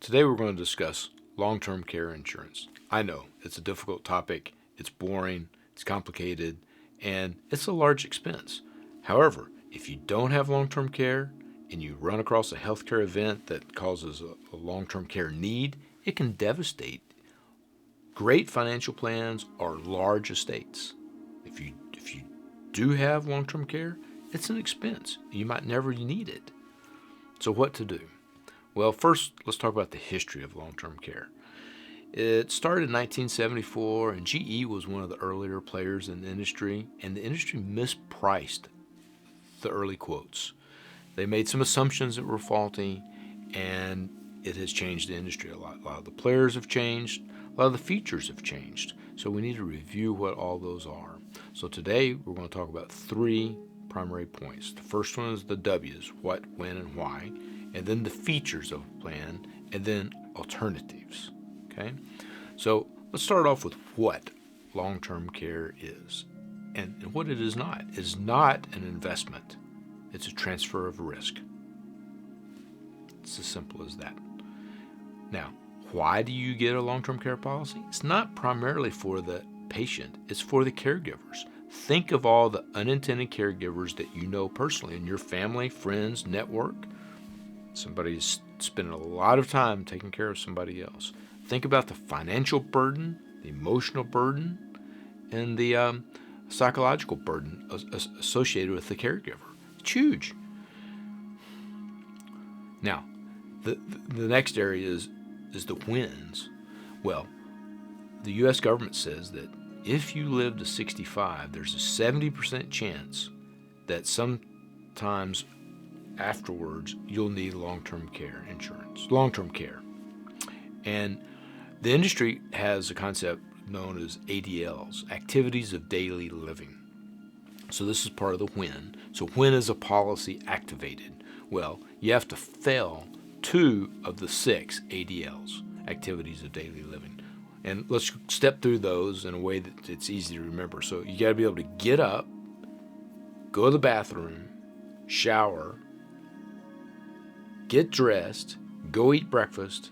Today we're going to discuss long-term care insurance. I know it's a difficult topic, it's boring, it's complicated, and it's a large expense. However, if you don't have long-term care and you run across a healthcare event that causes a long-term care need, it can devastate great financial plans or large estates. If you do have long-term care, it's an expense. You might never need it. So what to do? Well, first, let's talk about the history of long-term care. It started in 1974, and GE was one of the earlier players in the industry, and the industry mispriced the early quotes. They made some assumptions that were faulty, and it has changed the industry a lot. A lot of the players have changed, a lot of the features have changed, so we need to review what all those are. So today, we're going to talk about three primary points. The first one is the W's, what, when, and why, and then the features of a plan, and then alternatives. Okay? So let's start off with what long-term care is and what it is not. It is not an investment. It's a transfer of risk. It's as simple as that. Now, why do you get a long-term care policy? It's not primarily for the patient. It's for the caregivers. Think of all the unintended caregivers that you know personally in your family, friends, network. Somebody's spending a lot of time taking care of somebody else. Think about the financial burden, the emotional burden, and the psychological burden associated with the caregiver. It's huge. Now, the next area is the wins. Well, the U.S. government says that if you live to 65, there's a 70% chance that sometimes afterwards you'll need long-term care insurance, long-term care. And the industry has a concept known as ADLs, activities of daily living. So this is part of the when. So when is a policy activated? Well, you have to fail 2 of the 6 ADLs, activities of daily living. And let's step through those in a way that it's easy to remember. So you got to be able to get up, go to the bathroom, shower, get dressed, go eat breakfast,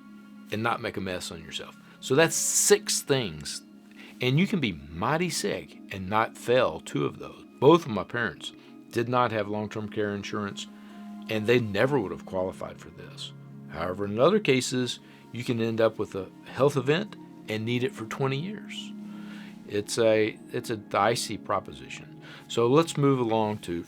and not make a mess on yourself. So that's 6 things. And you can be mighty sick and not fail 2 of those. Both of my parents did not have long-term care insurance, and they never would have qualified for this. However, in other cases, you can end up with a health event and need it for 20 years. It's a dicey proposition. So let's move along to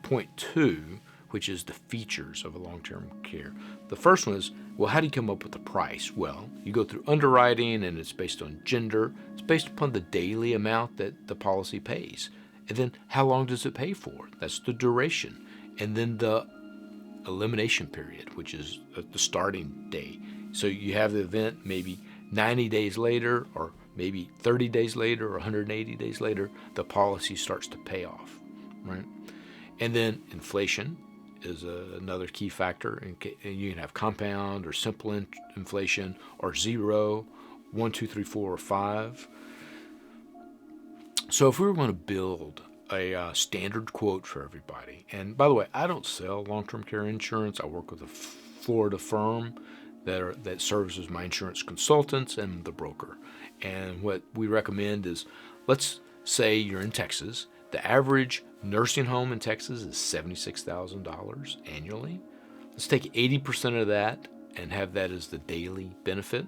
point 2, which is the features of a long-term care. The first one is, well, how do you come up with the price? Well, you go through underwriting, and it's based on gender. It's based upon the daily amount that the policy pays. And then how long does it pay for? That's the duration. And then the elimination period, which is the starting day. So you have the event maybe 90 days later, or maybe 30 days later, or 180 days later, the policy starts to pay off, right? And then inflation is another key factor. And you can have compound or simple inflation, or 0, 1, 2, 3, 4, or 5. So if we were going to build a standard quote for everybody, and by the way, I don't sell long-term care insurance. I work with a Florida firm that serves as my insurance consultants and the broker. And what we recommend is, let's say you're in Texas. The average nursing home in Texas is $76,000 annually. Let's take 80% of that and have that as the daily benefit.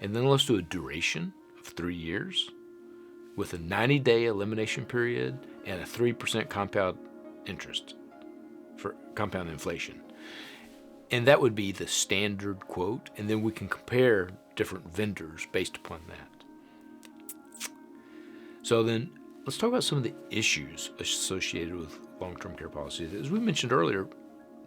And then let's do a duration of 3 years with a 90-day elimination period and a 3% compound interest for compound inflation. And that would be the standard quote, and then we can compare different vendors based upon that. So then let's talk about some of the issues associated with long-term care policies. As we mentioned earlier,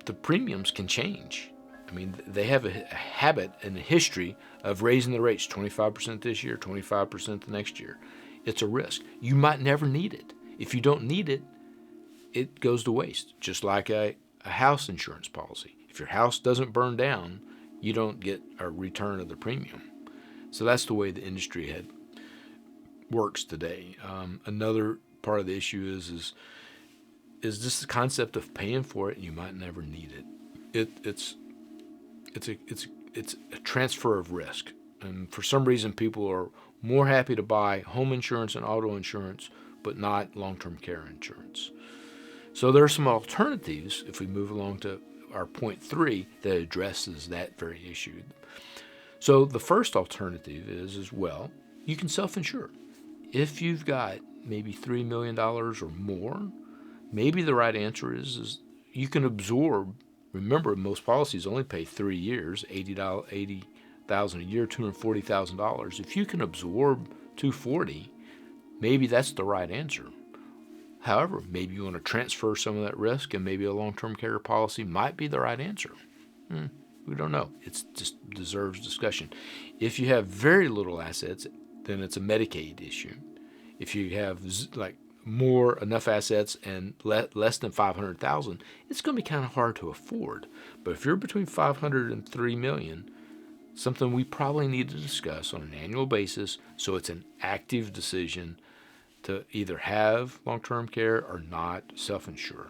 the premiums can change. I mean, they have a habit and a history of raising the rates 25% this year, 25% the next year. It's a risk. You might never need it. If you don't need it, it goes to waste, just like a house insurance policy. If your house doesn't burn down, you don't get a return of the premium. So that's the way the industry works today. Another part of the issue is this the concept of paying for it and you might never need it. It's it's a transfer of risk. And for some reason, people are more happy to buy home insurance and auto insurance, but not long-term care insurance. So there are some alternatives if we move along to our point 3 that addresses that very issue. So the first alternative is well, you can self-insure. If you've got maybe $3 million or more, maybe the right answer is you can absorb. Remember, most policies only pay 3 years, $80,000 a year, $240,000. If you can absorb $240,000, maybe that's the right answer. However, maybe you want to transfer some of that risk, and maybe a long-term care policy might be the right answer. We don't know. It just deserves discussion. If you have very little assets, then it's a Medicaid issue. If you have enough assets and less than $500,000, it's going to be kind of hard to afford. But if you're between $500,000 and $3 million, something we probably need to discuss on an annual basis, so it's an active decision to either have long-term care or not self-insure.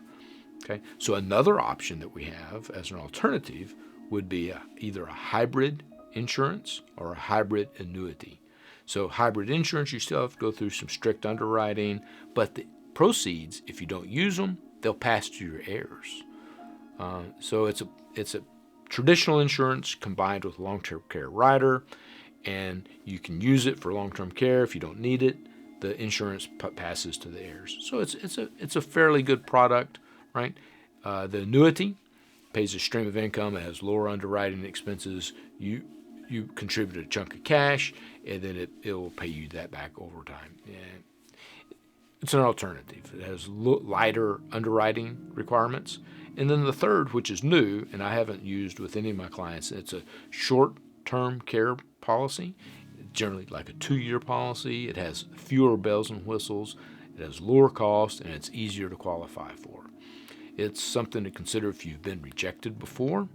Okay, so another option that we have as an alternative would be either a hybrid insurance or a hybrid annuity. So hybrid insurance, you still have to go through some strict underwriting, but the proceeds, if you don't use them, they'll pass to your heirs. So it's a traditional insurance combined with long-term care rider, and you can use it for long-term care. If you don't need it, the insurance passes to the heirs. So it's a fairly good product, right? The annuity pays a stream of income. It has lower underwriting expenses. You contribute a chunk of cash, and then it will pay you that back over time. And it's an alternative. It has lighter underwriting requirements. And then the third, which is new, and I haven't used with any of my clients, it's a short-term care policy, generally like a 2-year policy. It has fewer bells and whistles. It has lower cost, and it's easier to qualify for. It's something to consider if you've been rejected before.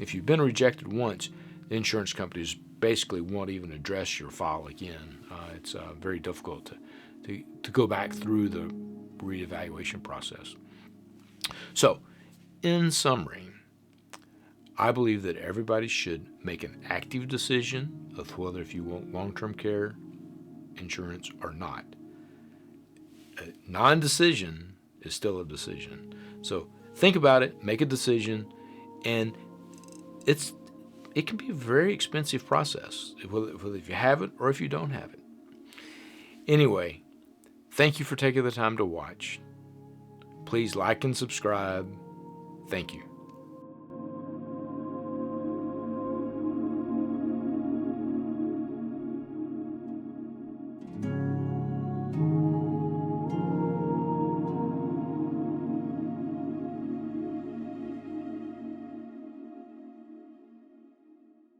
If you've been rejected once, the insurance companies basically won't even address your file again. It's very difficult to go back through the reevaluation process. So, in summary, I believe that everybody should make an active decision of whether if you want long-term care insurance or not. A non-decision is still a decision. So think about it, make a decision, and it can be a very expensive process, whether if you have it or if you don't have it. Anyway, thank you for taking the time to watch. Please like and subscribe. Thank you.